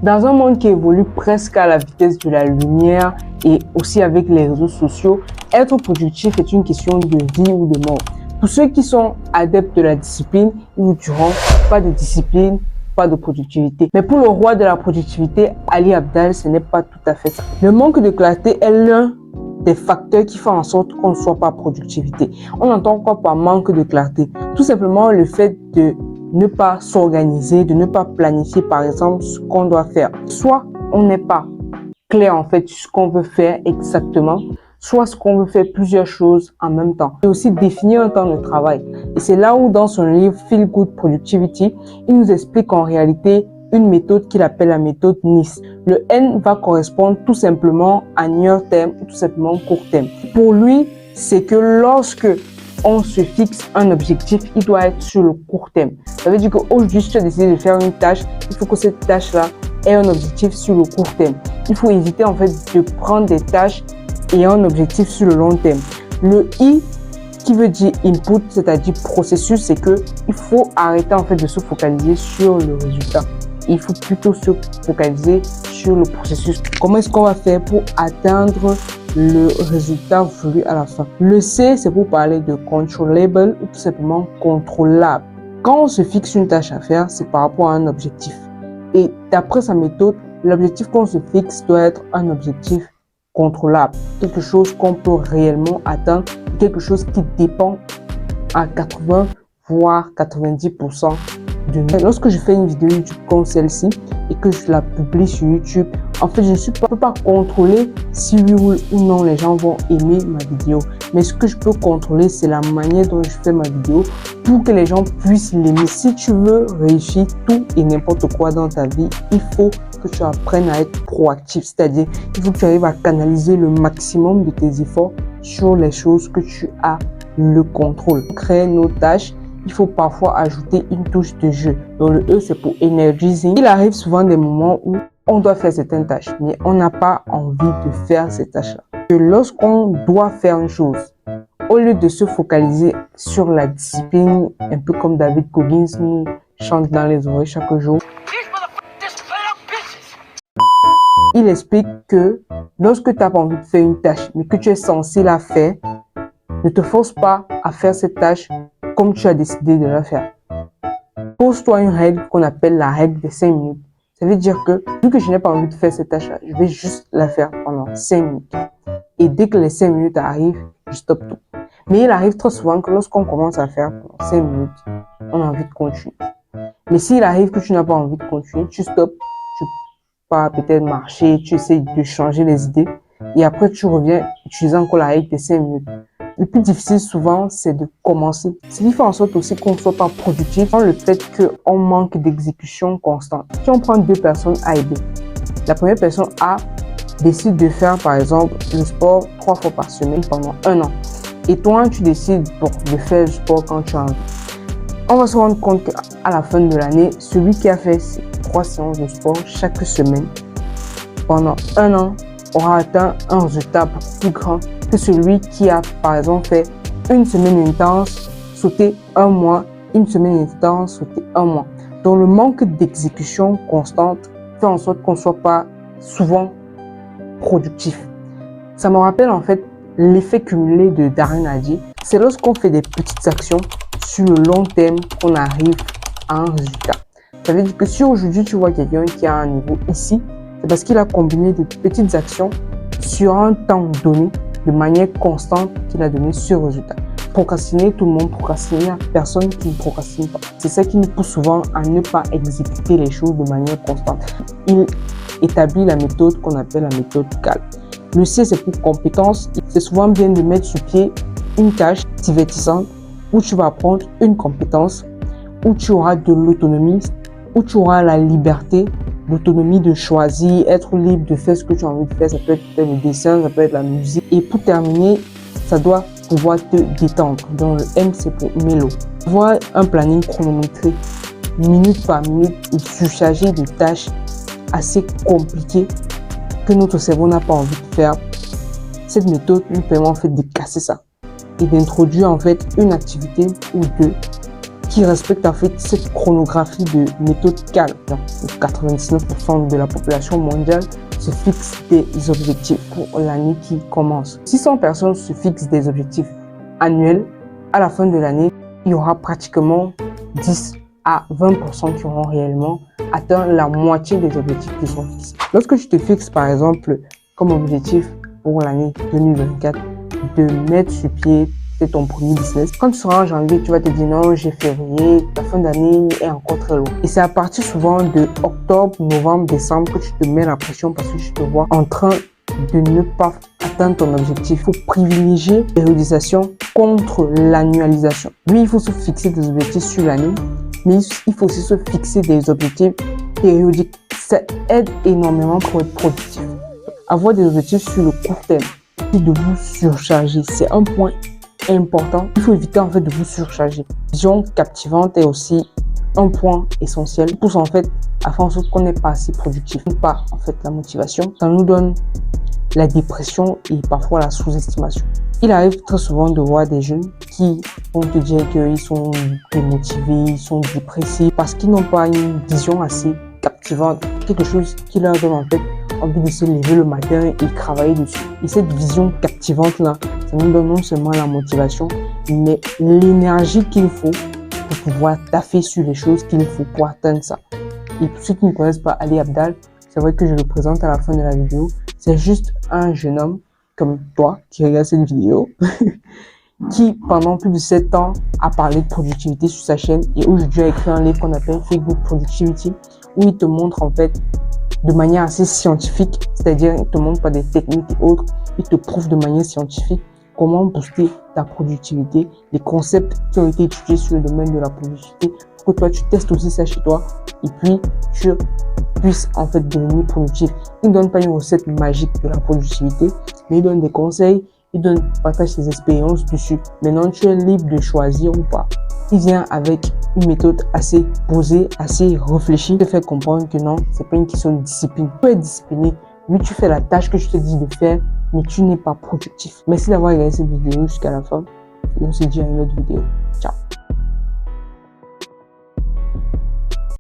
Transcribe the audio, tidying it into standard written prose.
Dans un monde qui évolue presque à la vitesse de la lumière et aussi avec les réseaux sociaux, être productif est une question de vie ou de mort. Pour ceux qui sont adeptes de la discipline, ils vous diront pas de discipline, pas de productivité. Mais pour le roi de la productivité, Ali Abdaal, ce n'est pas tout à fait ça. Le manque de clarté est l'un des facteurs qui font en sorte qu'on ne soit pas productivité. On entend quoi par manque de clarté? Tout simplement le fait de ne pas s'organiser, de ne pas planifier par exemple ce qu'on doit faire. Soit on n'est pas clair en fait sur ce qu'on veut faire exactement, soit ce qu'on veut faire plusieurs choses en même temps. Et aussi définir un temps de travail. Et c'est là où dans son livre Feel Good Productivity, il nous explique en réalité une méthode qu'il appelle la méthode NIS. Le N va correspondre tout simplement à near term ou tout simplement court terme. Pour lui, c'est que lorsque on se fixe un objectif, il doit être sur le court terme. Ça veut dire qu'aujourd'hui, si tu as décidé de faire une tâche, il faut que cette tâche-là ait un objectif sur le court terme. Il faut éviter en fait de prendre des tâches ayant un objectif sur le long terme. Le I qui veut dire input, c'est-à-dire processus, c'est que il faut arrêter en fait de se focaliser sur le résultat. Il faut plutôt se focaliser sur le processus. Comment est-ce qu'on va faire pour atteindre le résultat voulu à la fin? Le C, c'est pour parler de controllable ou tout simplement contrôlable. Quand on se fixe une tâche à faire, c'est par rapport à un objectif. Et d'après sa méthode, l'objectif qu'on se fixe doit être un objectif contrôlable. Quelque chose qu'on peut réellement atteindre, quelque chose qui dépend à 80 voire 90% de nous. Lorsque je fais une vidéo YouTube comme celle-ci et que je la publie sur YouTube, en fait, je ne peux pas contrôler si oui ou non les gens vont aimer ma vidéo. Mais ce que je peux contrôler, c'est la manière dont je fais ma vidéo pour que les gens puissent l'aimer. Si tu veux réussir tout et n'importe quoi dans ta vie, il faut que tu apprennes à être proactif. C'est-à-dire, il faut que tu arrives à canaliser le maximum de tes efforts sur les choses que tu as le contrôle. Pour créer nos tâches, il faut parfois ajouter une touche de jeu. Donc le E, c'est pour energizing. Il arrive souvent des moments où on doit faire certaines tâches, mais on n'a pas envie de faire ces tâches-là. Que lorsqu'on doit faire une chose, au lieu de se focaliser sur la discipline, un peu comme David Goggins nous chante dans les oreilles chaque jour, il explique que lorsque tu n'as pas envie de faire une tâche, mais que tu es censé la faire, ne te force pas à faire cette tâche comme tu as décidé de la faire. Pose-toi une règle qu'on appelle la règle des 5 minutes. Ça veut dire que, vu que je n'ai pas envie de faire cette tâche-là, je vais juste la faire pendant 5 minutes. Et dès que les 5 minutes arrivent, je stoppe tout. Mais il arrive trop souvent que lorsqu'on commence à faire pendant 5 minutes, on a envie de continuer. Mais s'il arrive que tu n'as pas envie de continuer, tu stoppes, tu pars peut-être marcher, tu essaies de changer les idées. Et après, tu reviens utiliser encore la règle des 5 minutes. Le plus difficile souvent, c'est de commencer. Ce qui fait en sorte aussi qu'on ne soit pas productif, le fait qu'on manque d'exécution constante. Si on prend deux personnes A et B, la première personne A décide de faire par exemple le sport 3 fois par semaine pendant 1 an. Et toi, tu décides de faire le sport quand tu as envie. On va se rendre compte qu'à la fin de l'année, celui qui a fait 3 séances de sport chaque semaine pendant 1 an aura atteint un résultat beaucoup plus grand que celui qui a par exemple fait une semaine intense, sauté 1 mois, une semaine intense, sauté 1 mois. Donc le manque d'exécution constante fait en sorte qu'on ne soit pas souvent productif. Ça me rappelle en fait l'effet cumulé de Darren Hardy. C'est lorsqu'on fait des petites actions sur le long terme qu'on arrive à un résultat. Ça veut dire que si aujourd'hui tu vois quelqu'un qui a un niveau ici, c'est parce qu'il a combiné de petites actions sur un temps donné de manière constante qu'il a donné ce résultat. Procrastiner, tout le monde procrastine, il n'y a personne qui ne procrastine pas. C'est ça qui nous pousse souvent à ne pas exécuter les choses de manière constante. Il établit la méthode qu'on appelle la méthode CAL. Le C, c'est pour compétence. C'est souvent bien de mettre sur pied une tâche divertissante où tu vas apprendre une compétence, où tu auras de l'autonomie, où tu auras la liberté, l'autonomie de choisir, être libre de faire ce que tu as envie de faire. Ça peut être le dessin, ça peut être la musique. Et pour terminer, ça doit pouvoir te détendre. Donc le M, c'est pour mélo. Avoir un planning chronométré, minute par minute, et surchargé de tâches assez compliquées que notre cerveau n'a pas envie de faire. Cette méthode nous permet en fait de casser ça et d'introduire en fait une activité ou deux qui respectent en fait cette chronographie de méthode CAL. Donc, 99% de la population mondiale se fixe des objectifs pour l'année qui commence. 600 personnes se fixent des objectifs annuels. À la fin de l'année, il y aura pratiquement 10 à 20% qui auront réellement atteint la moitié des objectifs qui sont fixés. Lorsque tu te fixes par exemple comme objectif pour l'année 2024 de mettre sur pied ton premier business, quand tu seras en janvier, tu vas te dire non, j'ai février, la fin d'année est encore très loin. Et c'est à partir souvent de octobre, novembre, décembre que tu te mets la pression parce que tu te vois en train de ne pas atteindre ton objectif. Il faut privilégier la périodisation contre l'annualisation. Oui, il faut se fixer des objectifs sur l'année, mais il faut aussi se fixer des objectifs périodiques. Ça aide énormément pour être productif. Avoir des objectifs sur le court terme et de vous surcharger, c'est un point important. Il faut éviter en fait de vous surcharger. Vision captivante est aussi un point essentiel. Pousse en fait à faire en sorte qu'on n'est pas assez productif. Pas en fait la motivation. Ça nous donne la dépression et parfois la sous-estimation. Il arrive très souvent de voir des jeunes qui vont te dire qu'ils sont démotivés, ils sont dépressifs parce qu'ils n'ont pas une vision assez captivante. Quelque chose qui leur donne en fait envie de se lever le matin et travailler dessus. Et cette vision captivante-là, ça nous donne non seulement la motivation, mais l'énergie qu'il faut pour pouvoir taffer sur les choses qu'il faut pour atteindre ça. Et pour ceux qui ne connaissent pas Ali Abdal, c'est vrai que je le présente à la fin de la vidéo. C'est juste un jeune homme comme toi qui regarde cette vidéo qui, pendant plus de 7 ans, a parlé de productivité sur sa chaîne et aujourd'hui a écrit un livre qu'on appelle Facebook Productivity où il te montre en fait de manière assez scientifique, c'est-à-dire il ne te montre pas des techniques et autres, il te prouve de manière scientifique comment booster ta productivité, les concepts qui ont été étudiés sur le domaine de la productivité, pour que toi tu testes aussi ça chez toi et puis tu puisses en fait devenir productif. Il ne donne pas une recette magique de la productivité, mais il donne des conseils, partage ses expériences dessus. Maintenant tu es libre de choisir ou pas. Il vient avec une méthode assez posée, assez réfléchie, te fait comprendre que non, c'est pas une question de discipline. Tu peux être discipliné, mais tu fais la tâche que je te dis de faire, mais tu n'es pas productif. Merci d'avoir regardé cette vidéo jusqu'à la fin et on se dit à une autre vidéo. Ciao.